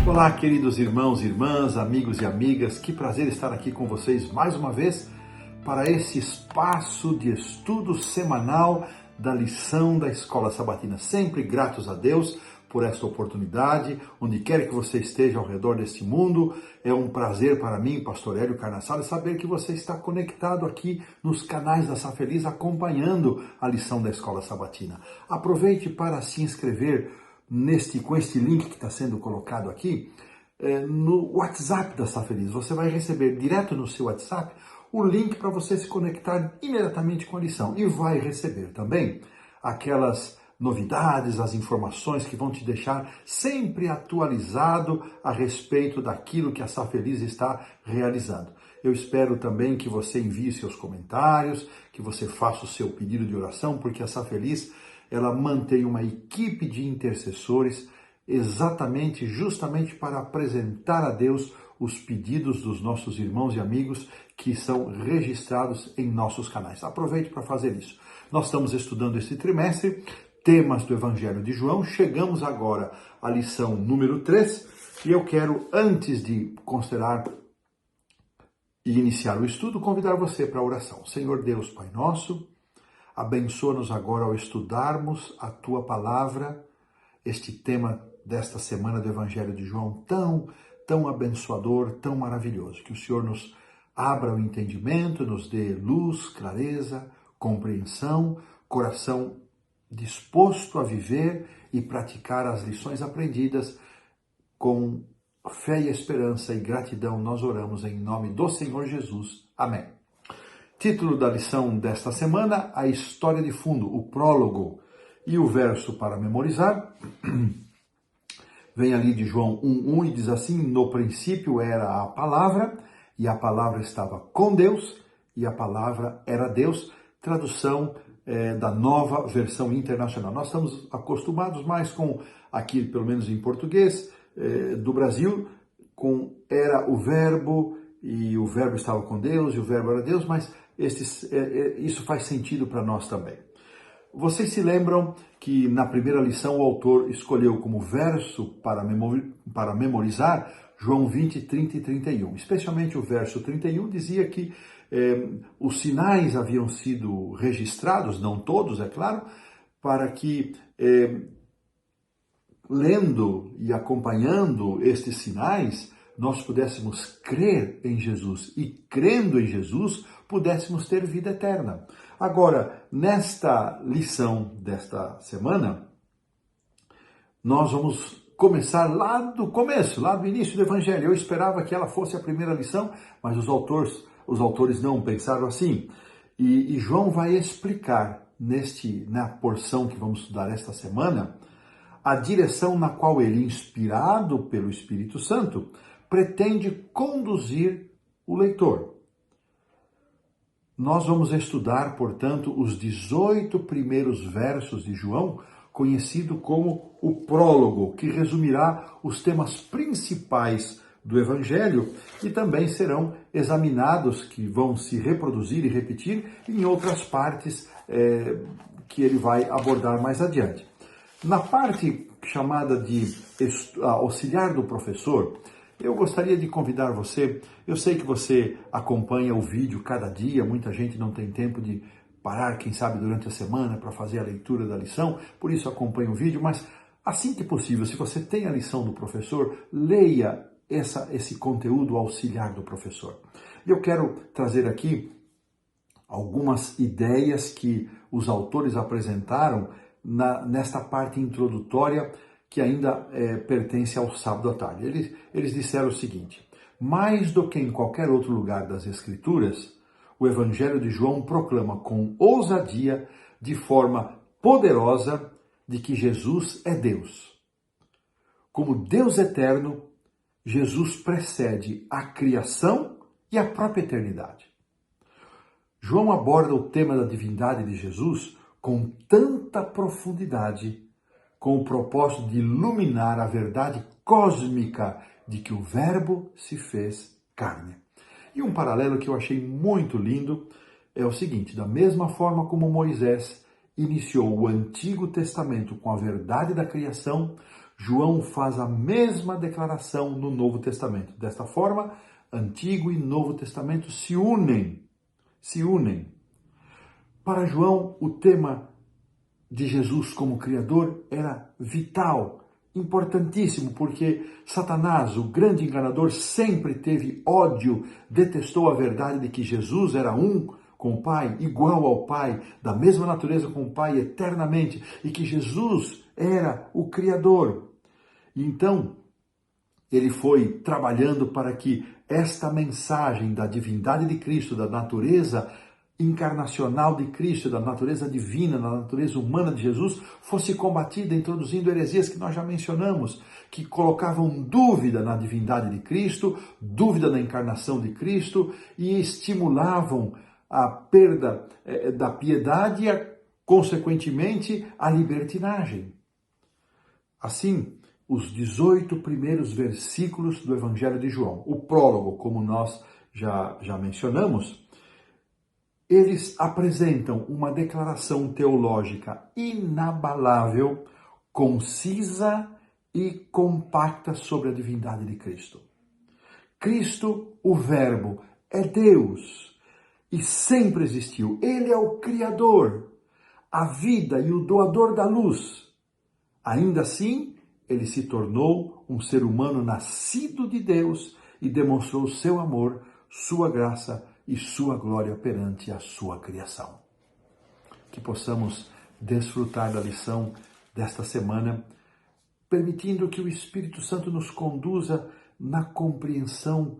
Olá, queridos irmãos, irmãs, amigos e amigas, que prazer estar aqui com vocês mais uma vez para esse espaço de estudo semanal da lição da Escola Sabatina. Sempre gratos a Deus por esta oportunidade, onde quer que você esteja ao redor deste mundo. É um prazer para mim, Pastor Hélio Carnassale, saber que você está conectado aqui nos canais da Safeliz, acompanhando a lição da Escola Sabatina. Aproveite para se inscrever com este link que está sendo colocado aqui, no WhatsApp da Safeliz. Você vai receber direto no seu WhatsApp o link para você se conectar imediatamente com a lição e vai receber também aquelas novidades, as informações que vão te deixar sempre atualizado a respeito daquilo que a Safeliz está realizando. Eu espero também que você envie seus comentários, que você faça o seu pedido de oração, porque a Safeliz ela mantém uma equipe de intercessores justamente para apresentar a Deus os pedidos dos nossos irmãos e amigos que são registrados em nossos canais. Aproveite para fazer isso. Nós estamos estudando esse trimestre temas do Evangelho de João. Chegamos agora à lição número 3 e eu quero, antes de considerar e iniciar o estudo, convidar você para a oração. Senhor Deus, Pai nosso, abençoa-nos agora ao estudarmos a Tua Palavra, este tema desta semana do Evangelho de João, tão abençoador, tão maravilhoso. Que o Senhor nos abra o entendimento, nos dê luz, clareza, compreensão, coração disposto a viver e praticar as lições aprendidas. Com fé e esperança e gratidão nós oramos em nome do Senhor Jesus. Amém. Título da lição desta semana, a história de fundo, o prólogo. E o verso para memorizar vem ali de João 1:1 e diz assim: no princípio era a palavra, e a palavra estava com Deus, e a palavra era Deus. Tradução da Nova Versão Internacional. Nós estamos acostumados mais com, aqui pelo menos em português, do Brasil, com era o verbo, e o verbo estava com Deus, e o verbo era Deus, mas isso faz sentido para nós também. Vocês se lembram que na primeira lição o autor escolheu como verso para memorizar João 20, 30 e 31. Especialmente o verso 31 dizia que os sinais haviam sido registrados, não todos, é claro, para que lendo e acompanhando estes sinais, nós pudéssemos crer em Jesus e, crendo em Jesus, pudéssemos ter vida eterna. Agora, nesta lição desta semana, nós vamos começar lá do começo, lá do início do Evangelho. Eu esperava que ela fosse a primeira lição, mas os autores não pensaram assim. E João vai explicar na porção que vamos estudar esta semana, a direção na qual ele, inspirado pelo Espírito Santo, pretende conduzir o leitor. Nós vamos estudar, portanto, os 18 primeiros versos de João, conhecido como o prólogo, que resumirá os temas principais do Evangelho e também serão examinados, que vão se reproduzir e repetir em outras partes que ele vai abordar mais adiante. Na parte chamada de auxiliar do professor, eu gostaria de convidar você, eu sei que você acompanha o vídeo cada dia, muita gente não tem tempo de parar, quem sabe, durante a semana para fazer a leitura da lição, por isso acompanha o vídeo, mas assim que possível, se você tem a lição do professor, leia esse conteúdo auxiliar do professor. Eu quero trazer aqui algumas ideias que os autores apresentaram nesta parte introdutória que ainda pertence ao sábado à tarde. Eles disseram o seguinte: mais do que em qualquer outro lugar das Escrituras, o Evangelho de João proclama com ousadia, de forma poderosa, de que Jesus é Deus. Como Deus eterno, Jesus precede a criação e a própria eternidade. João aborda o tema da divindade de Jesus com tanta profundidade, com o propósito de iluminar a verdade cósmica de que o Verbo se fez carne. E um paralelo que eu achei muito lindo é o seguinte: da mesma forma como Moisés iniciou o Antigo Testamento com a verdade da criação, João faz a mesma declaração no Novo Testamento. Desta forma, Antigo e Novo Testamento se unem. Se unem. Para João, o tema de Jesus como Criador era vital, importantíssimo, porque Satanás, o grande enganador, sempre teve ódio, detestou a verdade de que Jesus era um com o Pai, igual ao Pai, da mesma natureza com o Pai eternamente, e que Jesus era o Criador. Então, ele foi trabalhando para que esta mensagem da divindade de Cristo, da natureza encarnacional de Cristo, da natureza divina, da natureza humana de Jesus, fosse combatida, introduzindo heresias que nós já mencionamos, que colocavam dúvida na divindade de Cristo, dúvida na encarnação de Cristo e estimulavam a perda da piedade e, consequentemente, a libertinagem. Assim, os 18 primeiros versículos do Evangelho de João, o prólogo, como nós já mencionamos, eles apresentam uma declaração teológica inabalável, concisa e compacta sobre a divindade de Cristo. Cristo, o Verbo, é Deus e sempre existiu. Ele é o Criador, a vida e o doador da luz. Ainda assim, ele se tornou um ser humano nascido de Deus e demonstrou seu amor, sua graça e sua glória perante a sua criação. Que possamos desfrutar da lição desta semana, permitindo que o Espírito Santo nos conduza na compreensão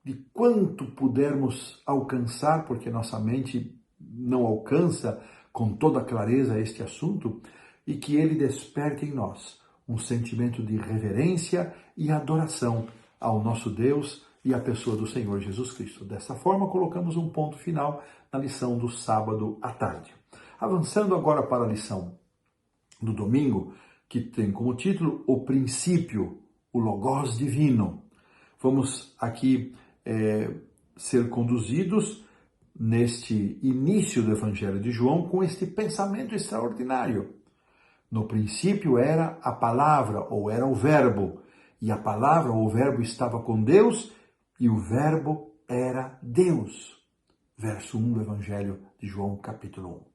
de quanto pudermos alcançar, porque nossa mente não alcança com toda clareza este assunto, e que ele desperte em nós um sentimento de reverência e adoração ao nosso Deus e à pessoa do Senhor Jesus Cristo. Dessa forma, colocamos um ponto final na lição do sábado à tarde. Avançando agora para a lição do domingo, que tem como título O Princípio, o Logos Divino. Vamos aqui ser conduzidos neste início do Evangelho de João com este pensamento extraordinário. No princípio era a palavra, ou era o verbo, e a palavra ou o verbo estava com Deus, e o verbo era Deus. Verso 1 do Evangelho de João, capítulo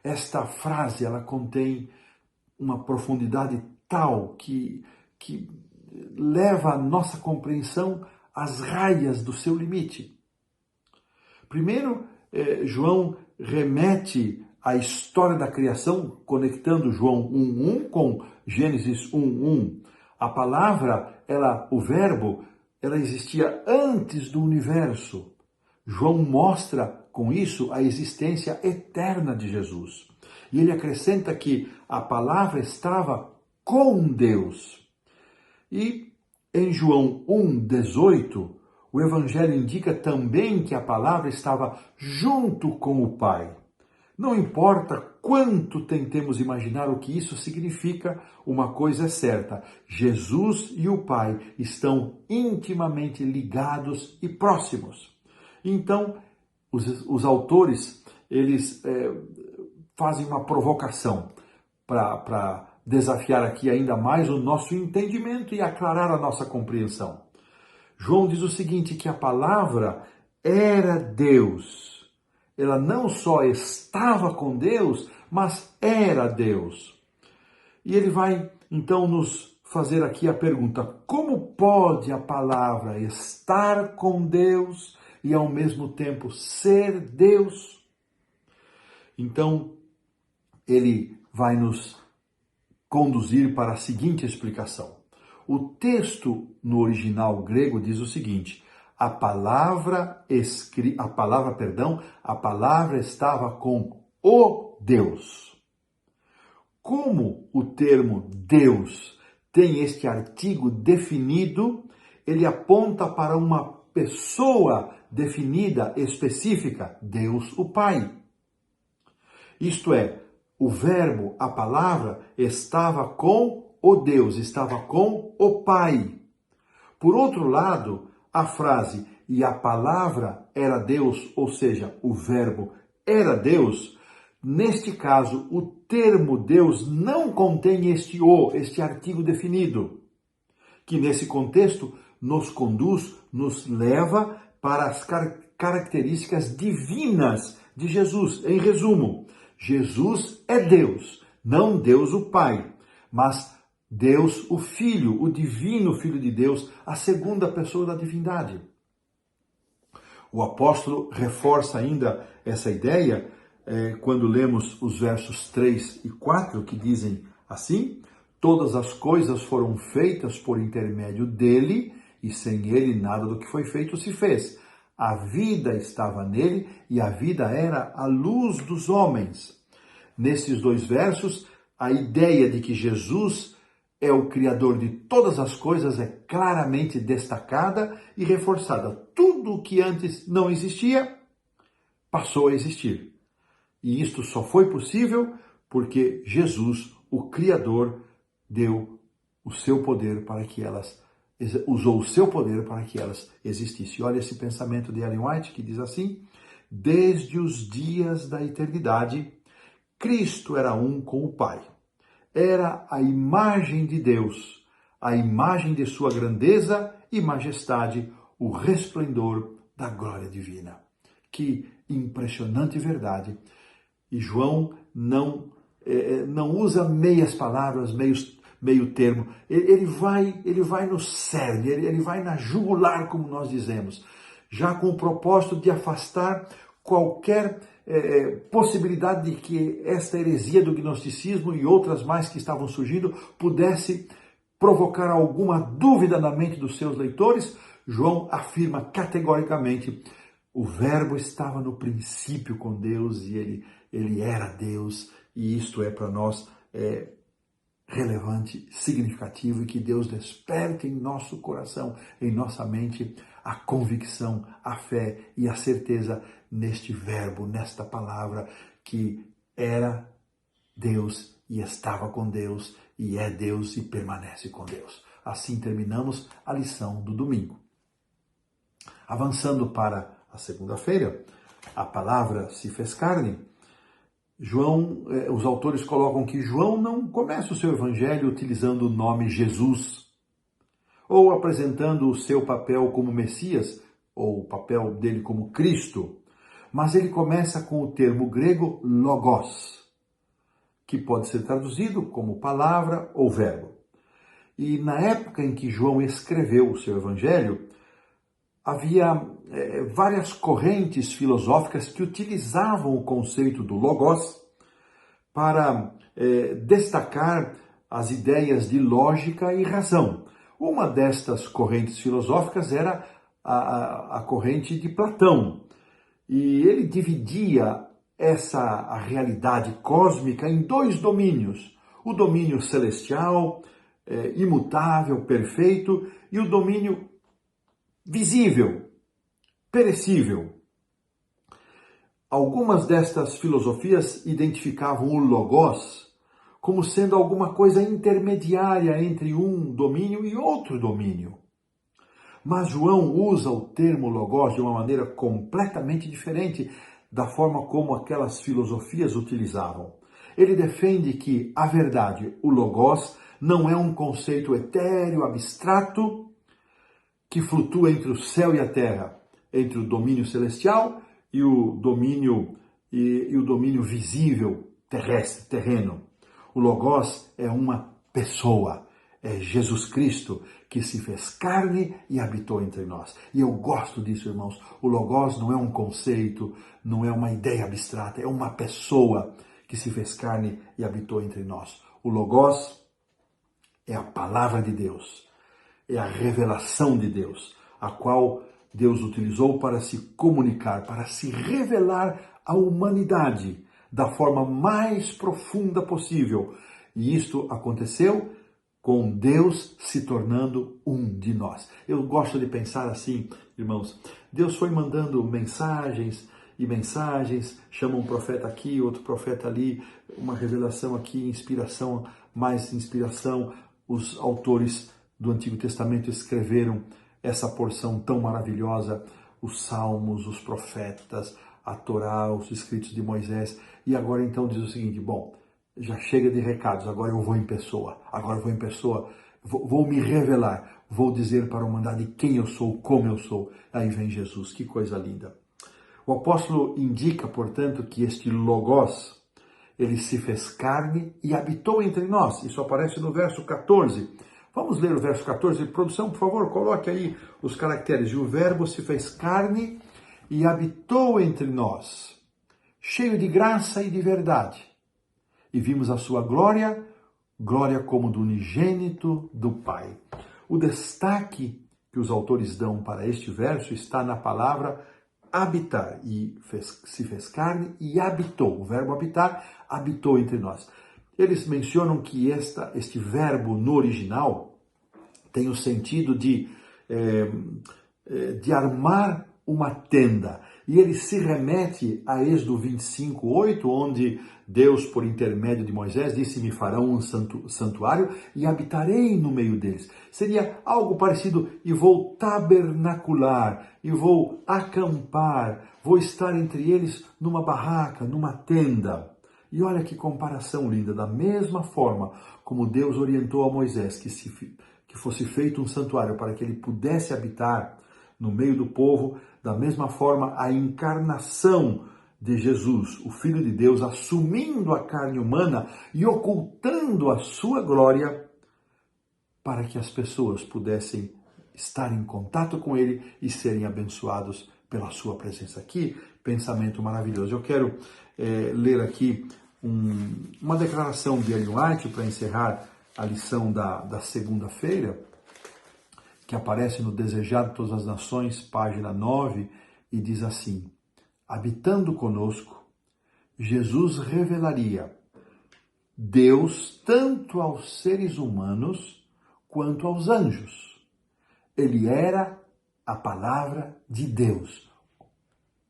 1. Esta frase, ela contém uma profundidade tal que leva a nossa compreensão às raias do seu limite. Primeiro, João remete à história da criação, conectando João 1:1 com Gênesis 1:1. A palavra, o verbo, ela existia antes do universo. João mostra com isso a existência eterna de Jesus. E ele acrescenta que a palavra estava com Deus. E em João 1:18, o Evangelho indica também que a palavra estava junto com o Pai. Não importa quanto tentemos imaginar o que isso significa, uma coisa é certa: Jesus e o Pai estão intimamente ligados e próximos. Então, os autores, eles fazem uma provocação para desafiar aqui ainda mais o nosso entendimento e aclarar a nossa compreensão. João diz o seguinte, que a palavra era Deus. Ela não só estava com Deus, mas era Deus. E ele vai, então, nos fazer aqui a pergunta: como pode a palavra estar com Deus e, ao mesmo tempo, ser Deus? Então, ele vai nos conduzir para a seguinte explicação. O texto no original grego diz o seguinte: a palavra estava com o Deus. Como o termo Deus tem este artigo definido, ele aponta para uma pessoa definida, específica, Deus o Pai. Isto é, o verbo, a palavra, estava com o Deus, estava com o Pai. Por outro lado, a frase "e a palavra era Deus", ou seja, o verbo era Deus, neste caso, o termo Deus não contém este artigo definido, que nesse contexto nos conduz, nos leva para as características divinas de Jesus. Em resumo, Jesus é Deus, não Deus o Pai, mas Deus o Filho, o divino Filho de Deus, a segunda pessoa da divindade. O apóstolo reforça ainda essa ideia quando lemos os versos 3 e 4, que dizem assim: todas as coisas foram feitas por intermédio dele, e sem ele nada do que foi feito se fez. A vida estava nele, e a vida era a luz dos homens. Nesses dois versos, a ideia de que Jesus é o Criador de todas as coisas é claramente destacada e reforçada. Tudo o que antes não existia, passou a existir. E isto só foi possível porque Jesus, o Criador, deu o seu poder para que elas, usou o seu poder para que elas existissem. Olha esse pensamento de Ellen White, que diz assim: desde os dias da eternidade, Cristo era um com o Pai. Era a imagem de Deus, a imagem de sua grandeza e majestade, o resplendor da glória divina. Que impressionante verdade! E João não usa meias palavras, meio termo. Ele vai no cerne, ele vai na jugular, como nós dizemos, já com o propósito de afastar qualquer possibilidade de que esta heresia do gnosticismo e outras mais que estavam surgindo pudesse provocar alguma dúvida na mente dos seus leitores. João afirma categoricamente: o Verbo estava no princípio com Deus e ele era Deus, e isto é para nós relevante, significativo, e que Deus desperte em nosso coração, em nossa mente, a convicção, a fé e a certeza neste Verbo, nesta palavra, que era Deus e estava com Deus, e é Deus e permanece com Deus. Assim terminamos a lição do domingo. Avançando para a segunda-feira, a palavra se fez carne. Os autores colocam que João não começa o seu evangelho utilizando o nome Jesus, ou apresentando o seu papel como Messias, ou o papel dele como Cristo, mas ele começa com o termo grego logos, que pode ser traduzido como palavra ou verbo. E na época em que João escreveu o seu evangelho, havia várias correntes filosóficas que utilizavam o conceito do logos para destacar as ideias de lógica e razão. Uma destas correntes filosóficas era a corrente de Platão, e ele dividia a realidade cósmica em dois domínios: o domínio celestial, imutável, perfeito, e o domínio visível, perecível. Algumas destas filosofias identificavam o logos como sendo alguma coisa intermediária entre um domínio e outro domínio. Mas João usa o termo logos de uma maneira completamente diferente da forma como aquelas filosofias utilizavam. Ele defende que a verdade, o logos, não é um conceito etéreo, abstrato, que flutua entre o céu e a terra, entre o domínio celestial e o domínio visível, terrestre, terreno. O logos é uma pessoa, é Jesus Cristo, que se fez carne e habitou entre nós. E eu gosto disso, irmãos. O logos não é um conceito, não é uma ideia abstrata, é uma pessoa que se fez carne e habitou entre nós. O logos é a palavra de Deus, é a revelação de Deus, a qual Deus utilizou para se comunicar, para se revelar à humanidade da forma mais profunda possível. E isto aconteceu com Deus se tornando um de nós. Eu gosto de pensar assim, irmãos. Deus foi mandando mensagens e mensagens, chama um profeta aqui, outro profeta ali, uma revelação aqui, inspiração, mais inspiração. Os autores do Antigo Testamento escreveram essa porção tão maravilhosa, os Salmos, os profetas, a Torá, os escritos de Moisés. e agora então diz o seguinte, bom, já chega de recados, agora eu vou em pessoa, vou me revelar, vou dizer para a humanidade quem eu sou, como eu sou. Aí vem Jesus, que coisa linda. O apóstolo indica, portanto, que este Logos, ele se fez carne e habitou entre nós. Isso aparece no verso 14. Vamos ler o verso 14. Produção, por favor, coloque aí os caracteres. E o verbo se fez carne e habitou entre nós, cheio de graça e de verdade. E vimos a sua glória, glória como do unigênito do Pai. O destaque que os autores dão para este verso está na palavra habitar, e se fez carne e habitou. O verbo habitar habitou entre nós. Eles mencionam que este verbo no original tem o sentido de armar uma tenda. E ele se remete a Êxodo 25:8, onde Deus, por intermédio de Moisés, disse: me farão um santuário e habitarei no meio deles. Seria algo parecido, e vou tabernacular, e vou acampar, vou estar entre eles numa barraca, numa tenda. E olha que comparação linda, da mesma forma como Deus orientou a Moisés que fosse feito um santuário para que ele pudesse habitar no meio do povo, da mesma forma a encarnação de Jesus, o Filho de Deus, assumindo a carne humana e ocultando a sua glória para que as pessoas pudessem estar em contato com ele e serem abençoados pela sua presença. Aqui, pensamento maravilhoso. Eu quero ler aqui uma declaração de Ellen White para encerrar a lição da segunda-feira, que aparece no Desejado de Todas as Nações, página 9, e diz assim: habitando conosco, Jesus revelaria Deus tanto aos seres humanos quanto aos anjos. Ele era a palavra de Deus,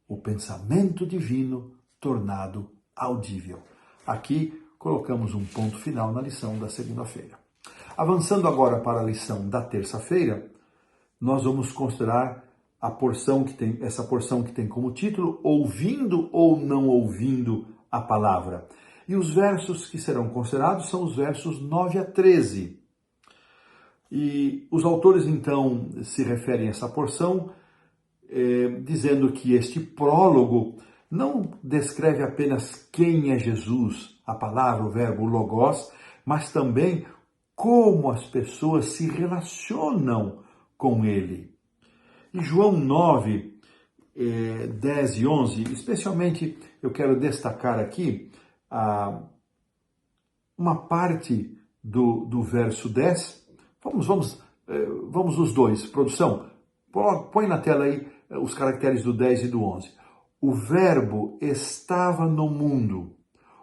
o pensamento divino tornado audível. Aqui colocamos um ponto final na lição da segunda-feira. Avançando agora para a lição da terça-feira, nós vamos considerar essa porção que tem como título Ouvindo ou Não Ouvindo a Palavra. E os versos que serão considerados são os versos 9 a 13. E os autores então se referem a essa porção dizendo que este prólogo não descreve apenas quem é Jesus, a palavra, o verbo, o Logos, mas também como as pessoas se relacionam com ele. E João 9, 10 e 11, especialmente eu quero destacar aqui uma parte do verso 10. Vamos os dois. Produção, põe na tela aí os caracteres do 10 e do 11. O verbo estava no mundo.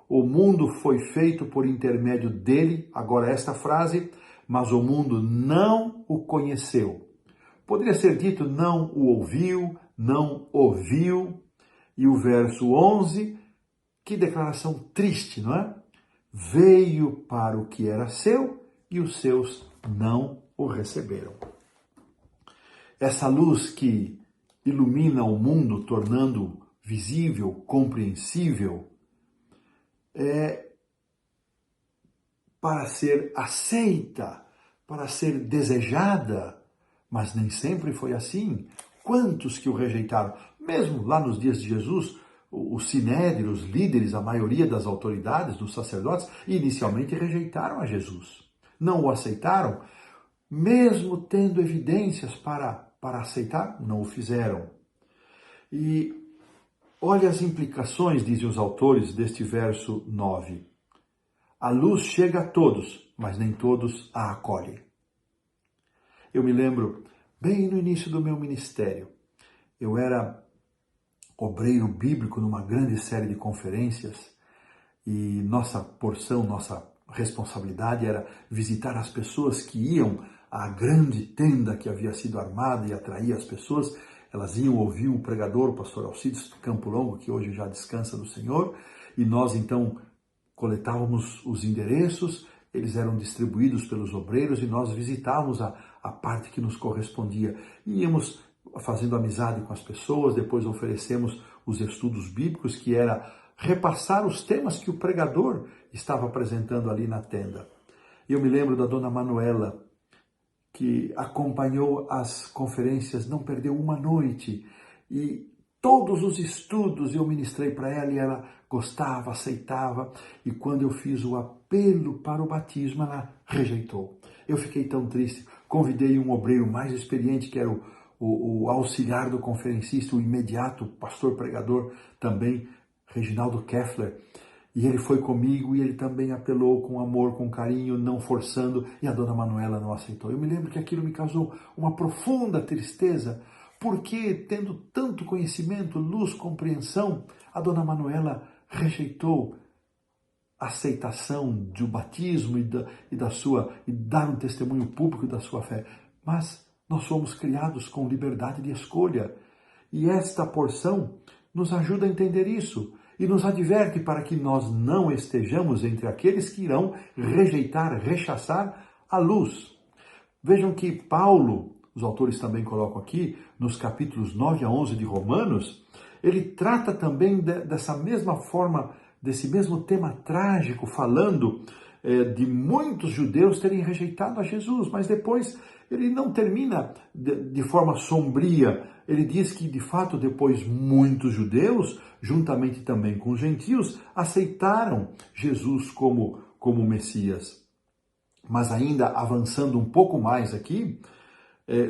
O mundo foi feito por intermédio dele, agora esta frase, mas o mundo não o conheceu. Poderia ser dito, não o ouviu, não ouviu. E o verso 11, que declaração triste, não é? Veio para o que era seu e os seus não o receberam. Essa luz que ilumina o mundo, tornando visível, compreensível, é para ser aceita, para ser desejada, mas nem sempre foi assim. Quantos que o rejeitaram? Mesmo lá nos dias de Jesus, os sinédrios, os líderes, a maioria das autoridades, dos sacerdotes, inicialmente rejeitaram a Jesus. Não o aceitaram, mesmo tendo evidências para aceitar, não o fizeram. E olha as implicações, dizem os autores, deste verso 9. A luz chega a todos, mas nem todos a acolhem. Eu me lembro, bem no início do meu ministério, eu era obreiro bíblico numa grande série de conferências e nossa porção, nossa responsabilidade era visitar as pessoas que iam à grande tenda que havia sido armada e atraía as pessoas. Elas iam ouvir o pregador, o pastor Alcides Campo Longo, que hoje já descansa do Senhor, e nós então coletávamos os endereços, eles eram distribuídos pelos obreiros e nós visitávamos a parte que nos correspondia. Íamos fazendo amizade com as pessoas, depois oferecemos os estudos bíblicos, que era repassar os temas que o pregador estava apresentando ali na tenda. Eu me lembro da dona Manuela, que acompanhou as conferências, não perdeu uma noite, e todos os estudos eu ministrei para ela e ela gostava, aceitava, e quando eu fiz o apelo para o batismo, ela rejeitou. Eu fiquei tão triste, convidei um obreiro mais experiente, que era o auxiliar do conferencista, o imediato pastor pregador também, Reginaldo Keffler, e ele foi comigo e ele também apelou com amor, com carinho, não forçando, e a dona Manuela não aceitou. Eu me lembro que aquilo me causou uma profunda tristeza, porque tendo tanto conhecimento, luz, compreensão, a dona Manuela rejeitou a aceitação do batismo e dar um testemunho público da sua fé. Mas nós somos criados com liberdade de escolha, e esta porção nos ajuda a entender isso. E nos adverte para que nós não estejamos entre aqueles que irão rejeitar, rechaçar a luz. Vejam que Paulo, os autores também colocam aqui, nos capítulos 9 a 11 de Romanos, ele trata também dessa mesma forma, desse mesmo tema trágico, falando de muitos judeus terem rejeitado a Jesus, mas depois ele não termina de forma sombria. Ele diz que, de fato, depois muitos judeus, juntamente também com os gentios, aceitaram Jesus como Messias. Mas ainda avançando um pouco mais aqui,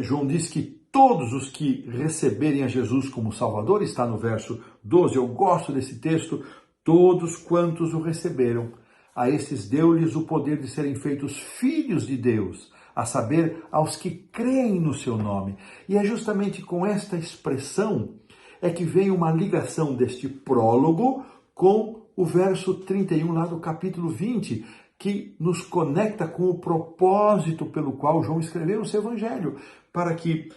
João diz que todos os que receberem a Jesus como Salvador, está no verso 12, eu gosto desse texto, todos quantos o receberam, a esses deu-lhes o poder de serem feitos filhos de Deus, a saber, aos que creem no seu nome. E é justamente com esta expressão é que vem uma ligação deste prólogo com o verso 31 lá do capítulo 20, que nos conecta com o propósito pelo qual João escreveu o seu evangelho, para que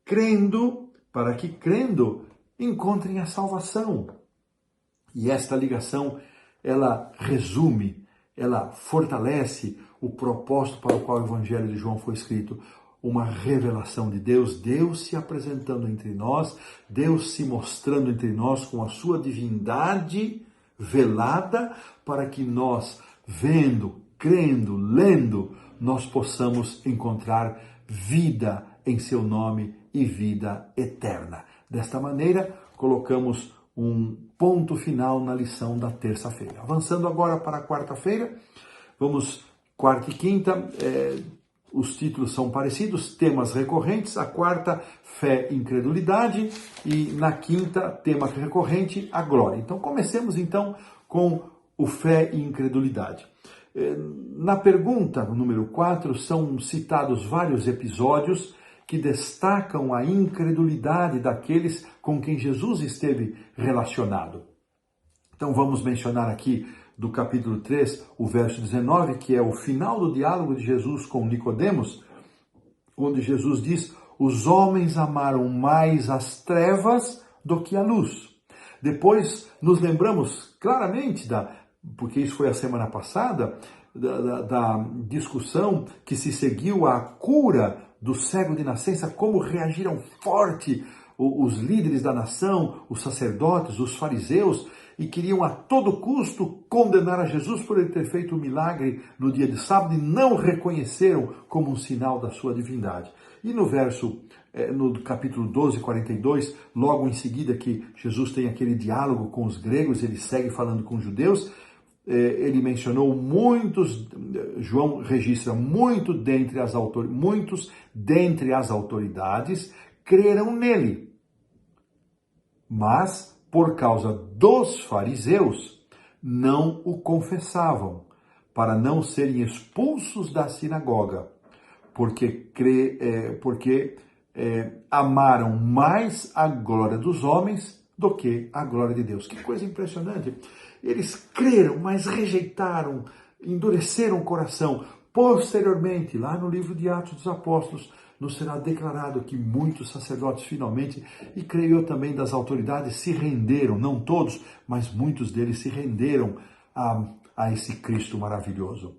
crendo, encontrem a salvação. E esta ligação, ela resume, ela fortalece o propósito para o qual o Evangelho de João foi escrito. Uma revelação de Deus, Deus se apresentando entre nós, Deus se mostrando entre nós com a sua divindade velada, para que nós, vendo, crendo, lendo, nós possamos encontrar vida em seu nome e vida eterna. Desta maneira, colocamos um ponto final na lição da terça-feira. Avançando agora para a quarta-feira, vamos quarta e quinta, os títulos são parecidos, temas recorrentes. A quarta, fé e incredulidade, e na quinta, tema recorrente, a glória. Então comecemos então com o fé e incredulidade. Na pergunta número 4 são citados vários episódios que destacam a incredulidade daqueles com quem Jesus esteve relacionado. Então vamos mencionar aqui do capítulo 3, o verso 19, que é o final do diálogo de Jesus com Nicodemos, onde Jesus diz: os homens amaram mais as trevas do que a luz. Depois nos lembramos claramente, porque isso foi a semana passada, da discussão que se seguiu à cura do cego de nascença, como reagiram forte os líderes da nação, os sacerdotes, os fariseus, e queriam a todo custo condenar a Jesus por ele ter feito o milagre no dia de sábado e não reconheceram como um sinal da sua divindade. E no capítulo 12, 42, logo em seguida que Jesus tem aquele diálogo com os gregos, ele segue falando com os judeus, ele mencionou João registra muitos dentre as autoridades creram nele, mas por causa dos fariseus não o confessavam, para não serem expulsos da sinagoga, porque amaram mais a glória dos homens do que a glória de Deus. Que coisa impressionante! Eles creram, mas rejeitaram, endureceram o coração. Posteriormente, lá no livro de Atos dos Apóstolos, nos será declarado que muitos sacerdotes finalmente, e creio eu também das autoridades, se renderam, não todos, mas muitos deles se renderam a esse Cristo maravilhoso.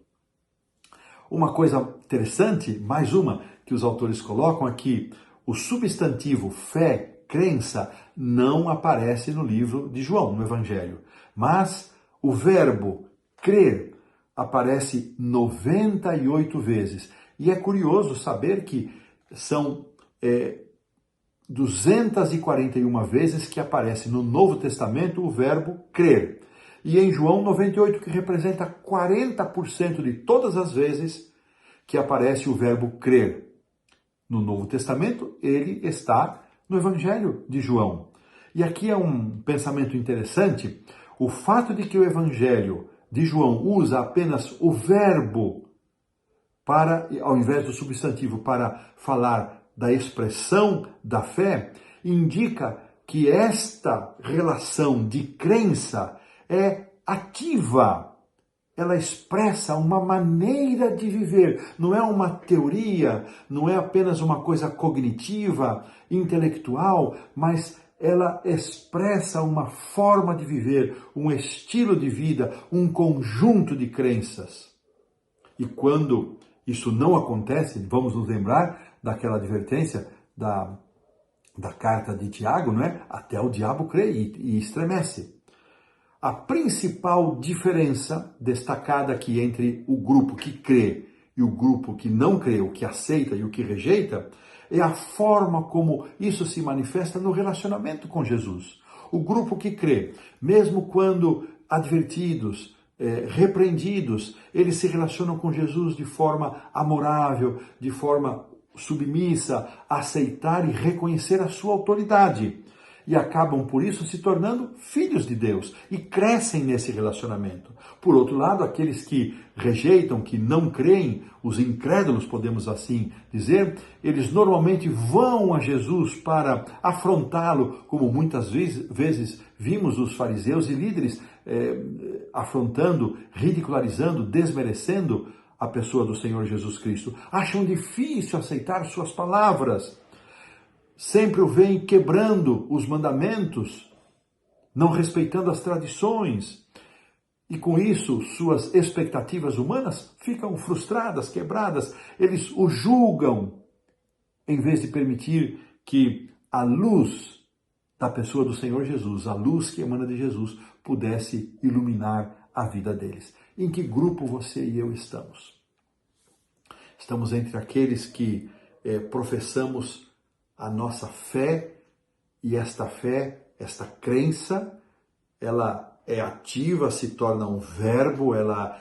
Uma coisa interessante, mais uma, que os autores colocam aqui, o substantivo fé, crença, não aparece no livro de João, no Evangelho. Mas o verbo crer aparece 98 vezes. E é curioso saber que são 241 vezes que aparece no Novo Testamento o verbo crer. E em João 98, que representa 40% de todas as vezes que aparece o verbo crer. No Novo Testamento, ele está no Evangelho de João. E aqui é um pensamento interessante, o fato de que o Evangelho de João usa apenas o verbo para, ao invés do substantivo, para falar da expressão da fé, indica que esta relação de crença é ativa. Ela expressa uma maneira de viver, não é uma teoria, não é apenas uma coisa cognitiva, intelectual, mas ela expressa uma forma de viver, um estilo de vida, um conjunto de crenças. E quando isso não acontece, vamos nos lembrar daquela advertência da carta de Tiago, não é? Até o diabo crê e estremece. A principal diferença destacada aqui entre o grupo que crê e o grupo que não crê, o que aceita e o que rejeita, é a forma como isso se manifesta no relacionamento com Jesus. O grupo que crê, mesmo quando advertidos, repreendidos, eles se relacionam com Jesus de forma amorável, de forma submissa, a aceitar e reconhecer a sua autoridade. E acabam, por isso, se tornando filhos de Deus e crescem nesse relacionamento. Por outro lado, aqueles que rejeitam, que não creem, os incrédulos, podemos assim dizer, eles normalmente vão a Jesus para afrontá-lo, como muitas vezes vimos os fariseus e líderes afrontando, ridicularizando, desmerecendo a pessoa do Senhor Jesus Cristo. Acham difícil aceitar suas palavras. Sempre o veem quebrando os mandamentos, não respeitando as tradições. E com isso, suas expectativas humanas ficam frustradas, quebradas. Eles o julgam, em vez de permitir que a luz da pessoa do Senhor Jesus, a luz que emana de Jesus, pudesse iluminar a vida deles. Em que grupo você e eu estamos? Estamos entre aqueles que professamos a nossa fé, e esta fé, esta crença, ela é ativa, se torna um verbo, ela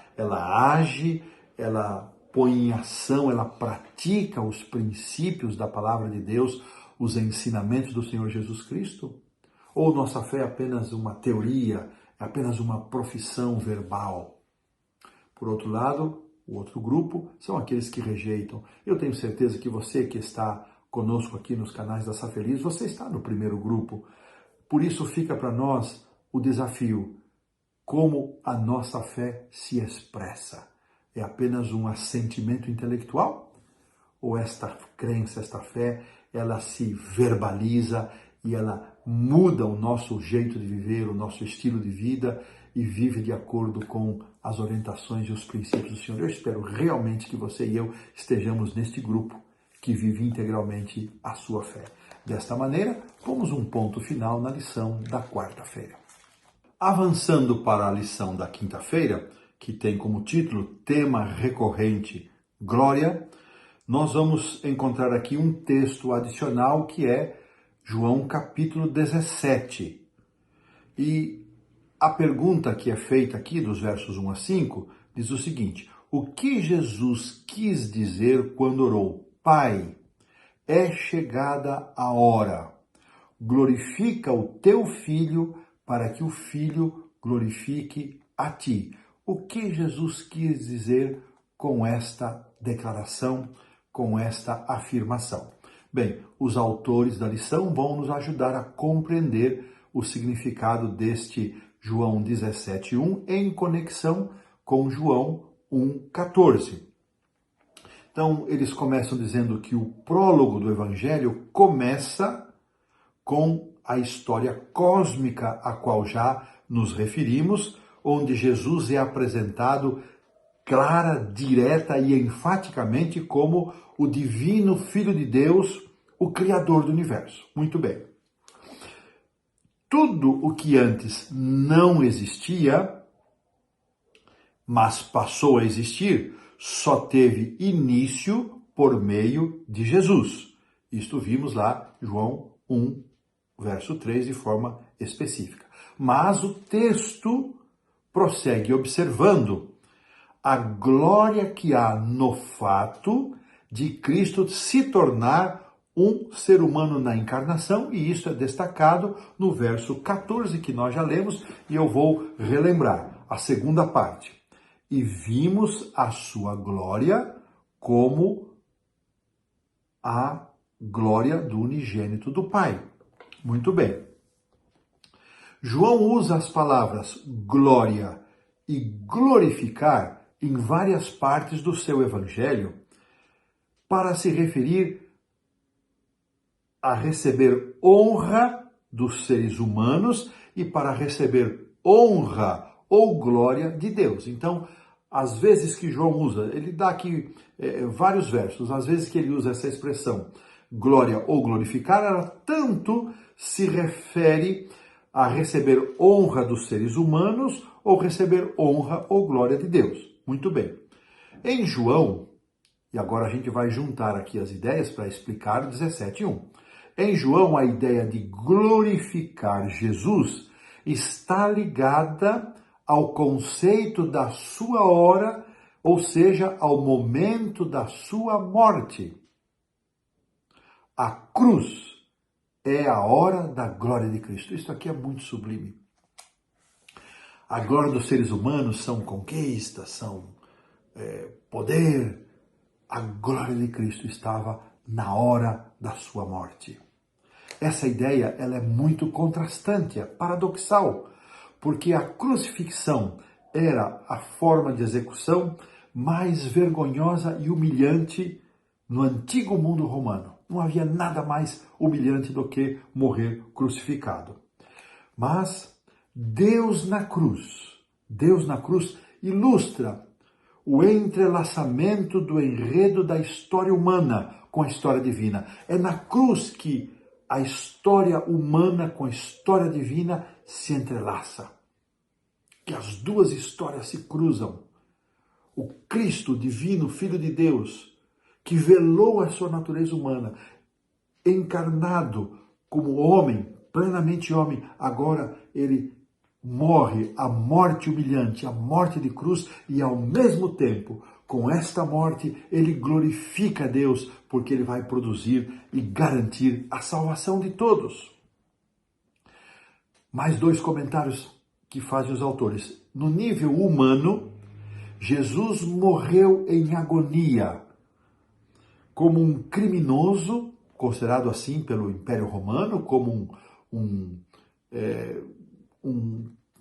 age, ela põe em ação, ela pratica os princípios da palavra de Deus, os ensinamentos do Senhor Jesus Cristo? Ou nossa fé é apenas uma teoria, é apenas uma profissão verbal? Por outro lado, o outro grupo são aqueles que rejeitam. Eu tenho certeza que você que está conosco aqui nos canais da Safeliz, você está no primeiro grupo. Por isso fica para nós o desafio, como a nossa fé se expressa. É apenas um assentimento intelectual? Ou esta crença, esta fé, ela se verbaliza e ela muda o nosso jeito de viver, o nosso estilo de vida e vive de acordo com as orientações e os princípios do Senhor? Eu espero realmente que você e eu estejamos neste grupo que vive integralmente a sua fé. Desta maneira, pomos um ponto final na lição da quarta-feira. Avançando para a lição da quinta-feira, que tem como título tema recorrente Glória, nós vamos encontrar aqui um texto adicional que é João capítulo 17. E a pergunta que é feita aqui dos versos 1 a 5 diz o seguinte: o que Jesus quis dizer quando orou? Pai, é chegada a hora. Glorifica o teu Filho para que o Filho glorifique a ti. O que Jesus quis dizer com esta declaração, com esta afirmação? Bem, os autores da lição vão nos ajudar a compreender o significado deste João 17:1 em conexão com João 1:14. Então, eles começam dizendo que o prólogo do Evangelho começa com a história cósmica a qual já nos referimos, onde Jesus é apresentado clara, direta e enfaticamente como o divino Filho de Deus, o Criador do universo. Muito bem. tudo o que antes não existia, mas passou a existir, só teve início por meio de Jesus. Isto vimos lá, João 1, verso 3, de forma específica. Mas o texto prossegue observando a glória que há no fato de Cristo se tornar um ser humano na encarnação, e isso é destacado no verso 14 que nós já lemos, e eu vou relembrar a segunda parte. E vimos a sua glória como a glória do unigênito do Pai. Muito bem. João usa as palavras glória e glorificar em várias partes do seu evangelho para se referir a receber honra dos seres humanos e para receber honra ou glória de Deus. Então, às vezes que João usa, ele dá aqui vários versos, às vezes que ele usa essa expressão glória ou glorificar, ela tanto se refere a receber honra dos seres humanos ou receber honra ou glória de Deus. Muito bem. Em João, e agora a gente vai juntar aqui as ideias para explicar o 17:1. Em João, a ideia de glorificar Jesus está ligada ao conceito da sua hora, ou seja, ao momento da sua morte. A cruz é a hora da glória de Cristo. Isso aqui é muito sublime. A glória dos seres humanos são conquistas, são poder. A glória de Cristo estava na hora da sua morte. Essa ideia ela é muito contrastante, é paradoxal, porque a crucifixão era a forma de execução mais vergonhosa e humilhante no antigo mundo romano. Não havia nada mais humilhante do que morrer crucificado. Mas Deus na cruz ilustra o entrelaçamento do enredo da história humana com a história divina. É na cruz que a história humana com a história divina se entrelaça. Que as duas histórias se cruzam. O Cristo divino, Filho de Deus, que velou a sua natureza humana, encarnado como homem, plenamente homem, agora ele morre a morte humilhante, a morte de cruz, e ao mesmo tempo, com esta morte, ele glorifica a Deus, porque ele vai produzir e garantir a salvação de todos. Mais dois comentários que fazem os autores. No nível humano, Jesus morreu em agonia, como um criminoso, considerado assim pelo Império Romano, como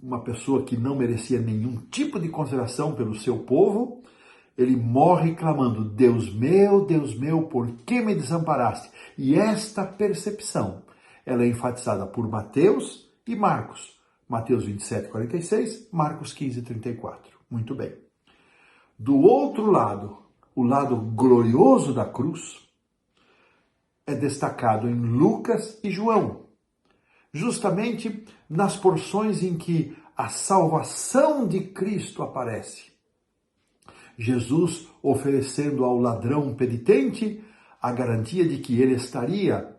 uma pessoa que não merecia nenhum tipo de consideração pelo seu povo. Ele morre clamando: Deus meu, por que me desamparaste? E esta percepção, ela é enfatizada por Mateus e Marcos. Mateus 27:46, Marcos 15:34. Muito bem. Do outro lado, o lado glorioso da cruz é destacado em Lucas e João, justamente nas porções em que a salvação de Cristo aparece. Jesus oferecendo ao ladrão penitente a garantia de que ele estaria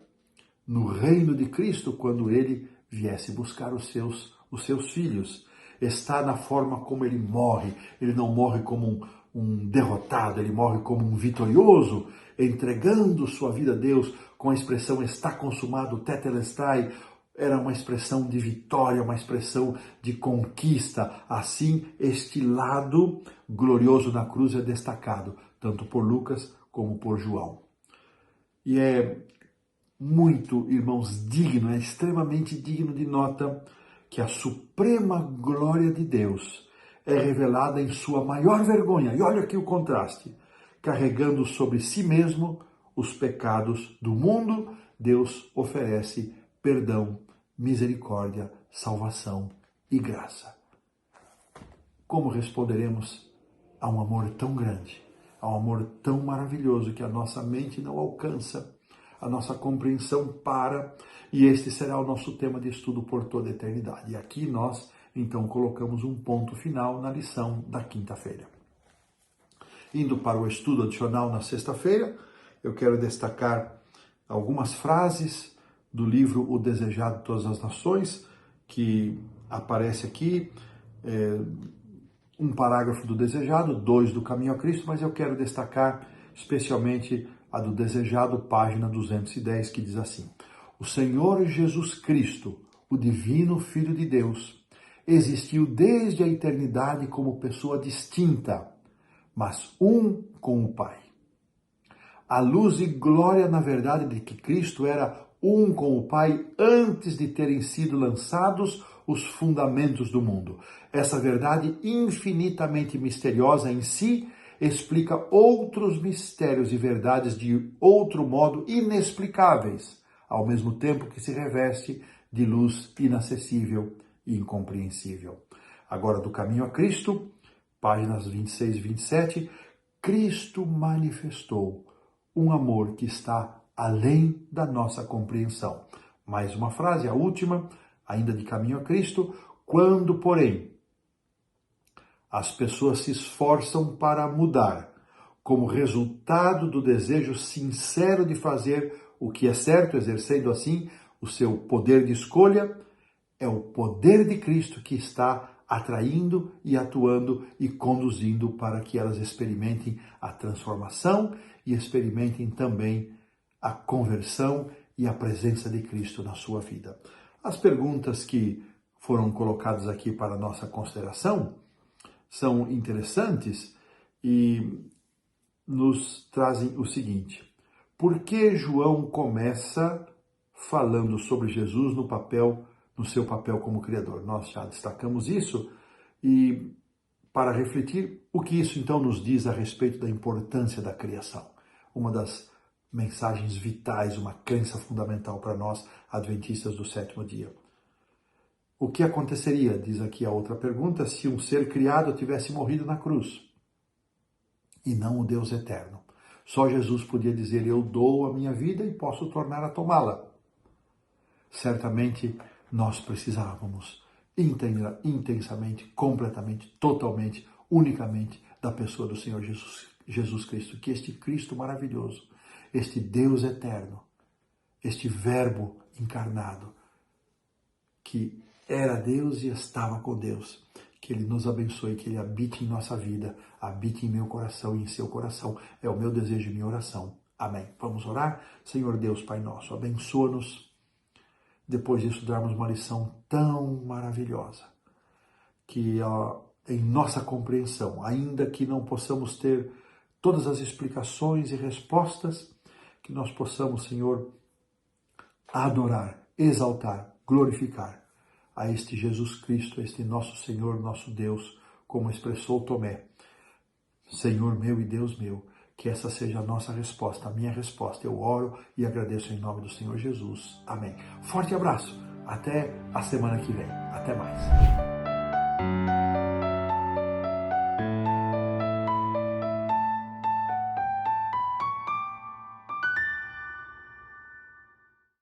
no reino de Cristo quando ele viesse buscar os seus filhos. Está na forma como ele morre. Ele não morre como um derrotado, ele morre como um vitorioso, entregando sua vida a Deus com a expressão está consumado, tetelestai. Era uma expressão de vitória, uma expressão de conquista. Assim, este lado glorioso na cruz é destacado, tanto por Lucas como por João. E é muito, irmãos, digno, é extremamente digno de nota que a suprema glória de Deus é revelada em sua maior vergonha. E olha aqui o contraste. Carregando sobre si mesmo os pecados do mundo, Deus oferece perdão, misericórdia, salvação e graça. Como responderemos a um amor tão grande, a um amor tão maravilhoso que a nossa mente não alcança, a nossa compreensão para, e este será o nosso tema de estudo por toda a eternidade. E aqui nós, então, colocamos um ponto final na lição da quinta-feira. Indo para o estudo adicional na sexta-feira, eu quero destacar algumas frases do livro O Desejado de Todas as Nações, que aparece aqui, um parágrafo do Desejado, 2 do Caminho a Cristo, mas eu quero destacar especialmente a do Desejado, página 210, que diz assim: O Senhor Jesus Cristo, o divino Filho de Deus, existiu desde a eternidade como pessoa distinta, mas um com o Pai. A luz e glória, na verdade, de que Cristo era um com o Pai antes de terem sido lançados os fundamentos do mundo. Essa verdade infinitamente misteriosa em si explica outros mistérios e verdades de outro modo inexplicáveis, ao mesmo tempo que se reveste de luz inacessível e incompreensível. Agora, do Caminho a Cristo, páginas 26 e 27, Cristo manifestou um amor que está além da nossa compreensão. Mais uma frase, a última, ainda de Caminho a Cristo: quando, porém, as pessoas se esforçam para mudar, como resultado do desejo sincero de fazer o que é certo, exercendo assim o seu poder de escolha, é o poder de Cristo que está atraindo e atuando e conduzindo para que elas experimentem a transformação e experimentem também a conversão e a presença de Cristo na sua vida. As perguntas que foram colocadas aqui para nossa consideração são interessantes e nos trazem o seguinte: por que João começa falando sobre Jesus no seu papel como Criador? Nós já destacamos isso, e para refletir o que isso então nos diz a respeito da importância da criação. Uma das mensagens vitais, uma crença fundamental para nós, adventistas do sétimo dia. O que aconteceria, diz aqui a outra pergunta, se um ser criado tivesse morrido na cruz e não o Deus eterno? Só Jesus podia dizer: eu dou a minha vida e posso tornar a tomá-la. Certamente nós precisávamos intensamente, completamente, totalmente, unicamente da pessoa do Senhor Jesus Cristo, que este Cristo maravilhoso, este Deus eterno, este Verbo encarnado, que era Deus e estava com Deus, que Ele nos abençoe, que Ele habite em nossa vida, habite em meu coração e em seu coração. É o meu desejo e minha oração. Amém. Vamos orar? Senhor Deus, Pai nosso, abençoa-nos. Depois de estudarmos uma lição tão maravilhosa, que em nossa compreensão, ainda que não possamos ter todas as explicações e respostas, que nós possamos, Senhor, adorar, exaltar, glorificar a este Jesus Cristo, a este nosso Senhor, nosso Deus, como expressou Tomé: Senhor meu e Deus meu. Que essa seja a nossa resposta, a minha resposta. Eu oro e agradeço em nome do Senhor Jesus. Amém. Forte abraço. Até a semana que vem. Até mais.